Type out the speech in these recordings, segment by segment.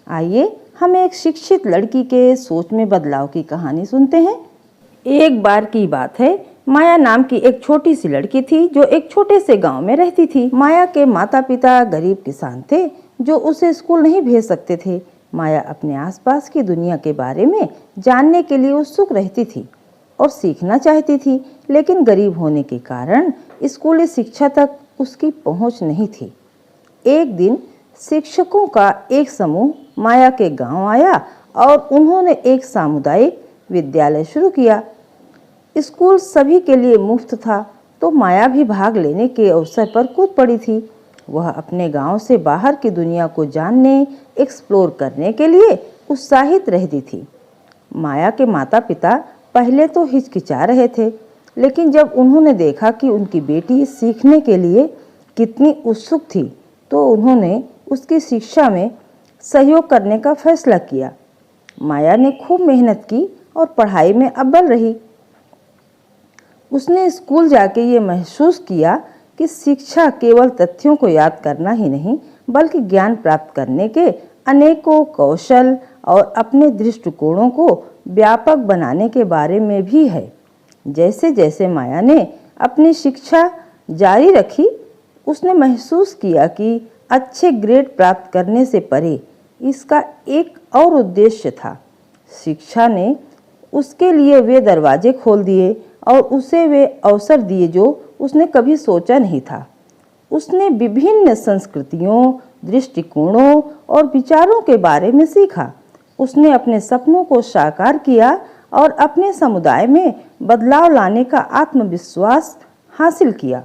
आइए हम एक शिक्षित लड़की के सोच में बदलाव की कहानी सुनते हैं। एक बार की बात है, माया नाम की एक छोटी सी लड़की थी जो एक छोटे से गांव में रहती थी। माया के माता पिता गरीब किसान थे जो उसे स्कूल नहीं भेज सकते थे। माया अपने आसपास की दुनिया के बारे में जानने के लिए उत्सुक रहती थी और सीखना चाहती थी, लेकिन गरीब होने के कारण स्कूली शिक्षा तक उसकी पहुंच नहीं थी। एक दिन शिक्षकों का एक समूह माया के गांव आया और उन्होंने एक सामुदायिक विद्यालय शुरू किया। स्कूल सभी के लिए मुफ्त था, तो माया भी भाग लेने के अवसर पर कूद पड़ी थी। वह अपने गांव से बाहर की दुनिया को जानने, एक्सप्लोर करने के लिए उत्साहित रहती थी। माया के माता पिता पहले तो हिचकिचा रहे थे, लेकिन जब उन्होंने देखा कि उनकी बेटी सीखने के लिए कितनी उत्सुक थी, तो उन्होंने उसकी शिक्षा में सहयोग करने का फैसला किया। माया ने खूब मेहनत की और पढ़ाई में अव्वल रही। उसने स्कूल जाके ये महसूस किया कि शिक्षा केवल तथ्यों को याद करना ही नहीं, बल्कि ज्ञान प्राप्त करने के अनेकों कौशल और अपने दृष्टिकोणों को व्यापक बनाने के बारे में भी है। जैसे जैसे माया ने अपनी शिक्षा जारी रखी, उसने महसूस किया कि अच्छे ग्रेड प्राप्त करने से परे इसका एक और उद्देश्य था। शिक्षा ने उसके लिए वे दरवाजे खोल दिए और उसे वे अवसर दिए जो उसने कभी सोचा नहीं था। उसने विभिन्न संस्कृतियों, दृष्टिकोणों और विचारों के बारे में सीखा। उसने अपने सपनों को साकार किया और अपने समुदाय में बदलाव लाने का आत्मविश्वास हासिल किया।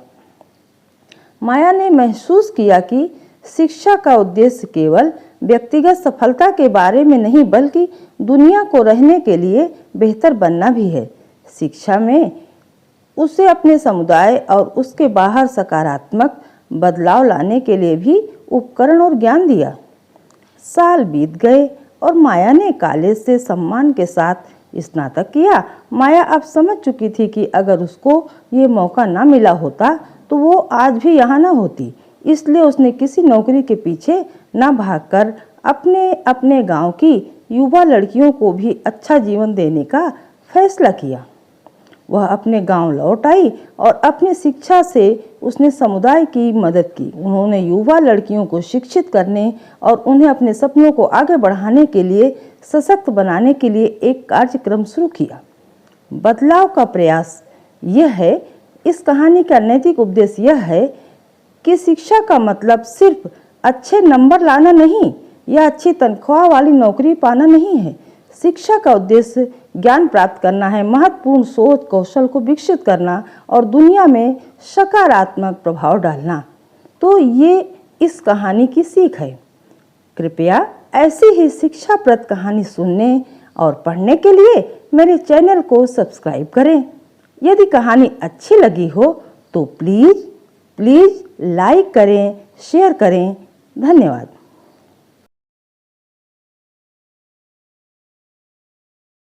माया ने महसूस किया कि शिक्षा का उद्देश्य केवल व्यक्तिगत सफलता के बारे में नहीं, बल्कि दुनिया को रहने के लिए बेहतर बनना भी है। शिक्षा में उसे अपने समुदाय और उसके बाहर सकारात्मक बदलाव लाने के लिए भी उपकरण और ज्ञान दिया। साल बीत गए और माया ने कॉलेज से सम्मान के साथ स्नातक किया। माया अब समझ चुकी थी कि अगर उसको ये मौका ना मिला होता तो वो आज भी यहाँ ना होती। इसलिए उसने किसी नौकरी के पीछे ना भागकर अपने अपने गांव की युवा लड़कियों को भी अच्छा जीवन देने का फैसला किया। वह अपने गांव लौट आई और अपनी शिक्षा से उसने समुदाय की मदद की। उन्होंने युवा लड़कियों को शिक्षित करने और उन्हें अपने सपनों को आगे बढ़ाने के लिए सशक्त बनाने के लिए एक कार्यक्रम शुरू किया। बदलाव का प्रयास यह है। इस कहानी का नैतिक उपदेश यह है कि शिक्षा का मतलब सिर्फ अच्छे नंबर लाना नहीं या अच्छी तनख्वाह वाली नौकरी पाना नहीं है। शिक्षा का उद्देश्य ज्ञान प्राप्त करना है, महत्वपूर्ण सोच कौशल को विकसित करना और दुनिया में सकारात्मक प्रभाव डालना। तो ये इस कहानी की सीख है। कृपया ऐसी ही शिक्षाप्रद कहानी सुनने और पढ़ने के लिए मेरे चैनल को सब्सक्राइब करें। यदि कहानी अच्छी लगी हो तो प्लीज़ लाइक करें, शेयर करें। धन्यवाद।